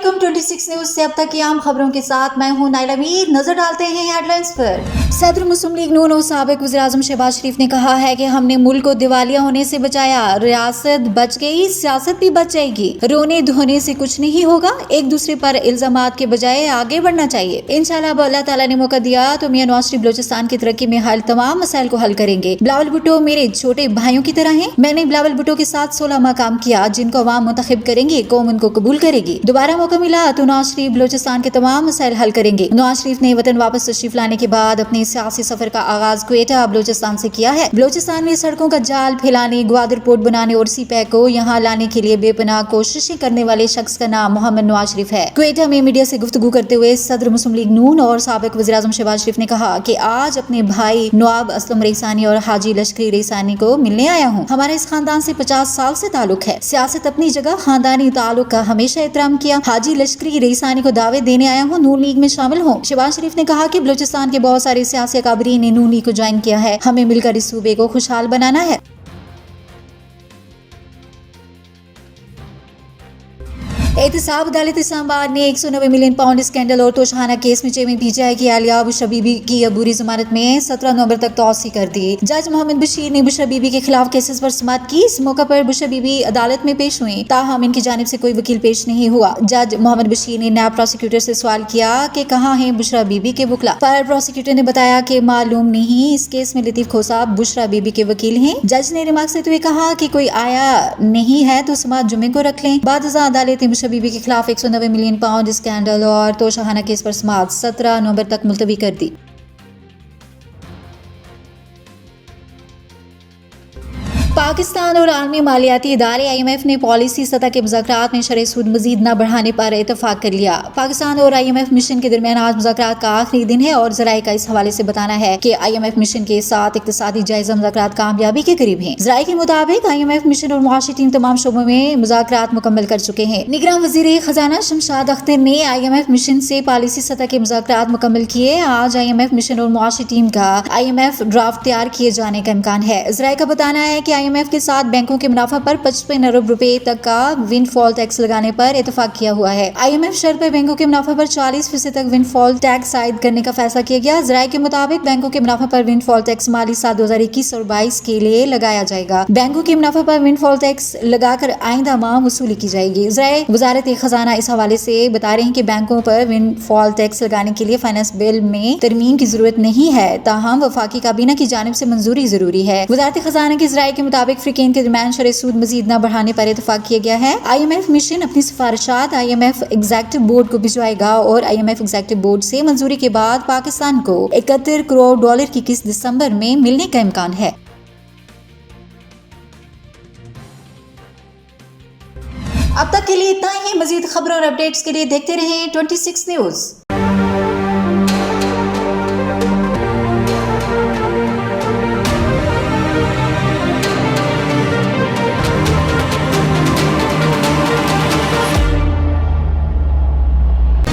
अस्सलामुअलैकुम 26 न्यूज से अब तक की आम खबरों के साथ मैं हूं नाइला मीर। नजर डालते हैं हेडलाइंस पर। सदर मुस्लिम लीग नून और साबिक वज़ीर-ए-आज़म शहबाज शरीफ ने कहा है कि हमने मुल्क को दिवालिया होने से बचाया, रियासत बच गई, सियासत भी बच जाएगी। रोने धोने से कुछ नहीं होगा, एक दूसरे पर इल्जामात के बजाय आगे बढ़ना चाहिए। इंशाल्लाह अब अल्लाह ताला ने मौका दिया तो मियां नवाज शरीफ बलोचिस्तान की तरक्की में हल तमाम मसाइल को हल करेंगे। बिलावल भुट्टो मेरे छोटे भाइयों की तरह हैं। मैंने बिलावल भुट्टो के साथ 16 माह काम किया, जिनको अवाम मुंतखब करेंगे, कौम उनको कबूल करेगी। दोबारा मौका मिला तो नवाज शरीफ बलोचिस्तान के तमाम मसाइल हल करेंगे। नवाज शरीफ ने वतन वापस तशरीफ लाने के बाद अपने सियासी सफर का आगाज क्वेटा बलोचिस्तान से किया है। बलोचिस्तान में सड़कों का जाल फैलाने, ग्वादर पोर्ट बनाने और सी पैक को यहाँ लाने के लिए बेपनाह कोशिशें करने वाले शख्स का नाम मोहम्मद नवाज शरीफ है। क्वेटा में मीडिया से गुफ्तगू करते हुए सदर मुस्लिम लीग नून और साबिक वज़ीर-ए-आज़म शहबाज शरीफ ने कहा कि आज अपने भाई नवाब असलम रईसानी और हाजी लश्करी रईसानी को मिलने आया हूँ। हमारे इस खानदान से 50 साल से ताल्लुक है। सियासत अपनी जगह, खानदानी ताल्लुक का हमेशा एहतराम किया। हाजी लश्करी रईसानी को दावत देने आया हूँ, नून लीग में शामिल हूँ। शहबाज शरीफ ने कहा कि बलूचिस्तान के बहुत सारे सियासी अकाबरीन ने नून लीग को ज्वाइन किया है। हमें मिलकर इस सूबे को खुशहाल बनाना है। एहतसाब अदालत इस्लामाबाद ने 190 मिलियन पाउंड स्कैंडल और तोशाखाना केस में चेयरमैन पीटीआई की आलिया बुशरा बीबी की अबूरी जमानत में 17 नवंबर तक तौसी कर दी। जज मोहम्मद बशीर ने बुशरा बीबी के खिलाफ केसेस पर समाअत की। इस मौका पर बुशरा बीबी अदालत में पेश हुई, ताहम इनकी जानिब से कोई वकील पेश नहीं हुआ। जज मोहम्मद बशीर ने नायब प्रोसिक्यूटर से सवाल किया कि कहाँ हैं बुशरा बीबी के वकला, पर प्रोसिक्यूटर ने बताया कि मालूम नहीं, इस केस में लतीफ खोसा बुशरा बीबी के वकील हैं। जज ने रिमार्क देते हुए कहा कि कोई आया नहीं है तो समाअत जुम्मे को रख लें। बाद अदालत ने बुशरा बीबी के खिलाफ 190 मिलियन पाउंड स्कैंडल और तोशाखाना केस पर समाअत 17 नवंबर तक मुलतवी कर दी। पाकिस्तान और आलमी मालियाती इदारे IMF ने पॉलिसी सतह के मुज़ाकरात में शरह सूद मजीद न बढ़ाने पर इतफाक कर लिया। पाकिस्तान और IMF मिशन के दरमियान आज मुज़ाकरात का आखिरी दिन है और ज़राए का इस हवाले से बताना है कि IMF मिशन के साथ इक़्तिसादी जायज़ा मुज़ाकरात कामयाबी के करीब हैं। ज़राए के मुताबिक IMF मिशन और मुआशी टीम तमाम शोबों में मुज़ाकरात मुकम्मल कर चुके हैं। निगरान वज़ीर खजाना शमशाद अख्तर ने IMF मिशन से पॉलिसी सतह के मुज़ाकरात मुकम्मल किए। आज IMF मिशन और मुआशी टीम का IMF ड्राफ्ट तैयार किए जाने का इम्कान है। ज़राए का बताना है कि IMF के साथ बैंकों के मुनाफा पर 55 अरब रुपए तक का विंडफॉल टैक्स लगाने पर इतफाक किया हुआ है। IMF शर्त पर बैंकों के मुनाफा पर 40% तक विंडफॉल टैक्स आयद करने का फैसला किया गया। ज़राए के मुताबिक बैंकों के मुनाफा पर विंडफॉल टैक्स माली साल 2021 और 22 के लिए लगाया जाएगा। बैंकों के मुनाफा पर विंडफॉल टैक्स लगाकर आइंदा माह वसूली की जाएगी। ज़राए वजारत खजाना इस हवाले से बता रहे हैं कि बैंकों पर विंडफॉल टैक्स लगाने के लिए फाइनेंस बिल में तरमीम की जरूरत नहीं है, ताहम वफाकी काबीना की जानिब से मंजूरी जरूरी है। वजारत खजाना की ज़राए के मुताबिक फ्रीकेन के दरमियान शरह सूद मजीद न बढ़ाने पर इतफाक किया गया है। IMF मिशन अपनी सिफारिशात IMF एग्जीक्यूटिव बोर्ड को भिजवाएगा और IMF एग्जीक्यूटिव बोर्ड से मंजूरी के बाद पाकिस्तान को 71 करोड़ डॉलर की किस्त दिसंबर में मिलने का इम्कान है। अब तक के लिए इतना ही। मजीद खबरों और अपडेट्स के लिए देखते रहें 26 न्यूज।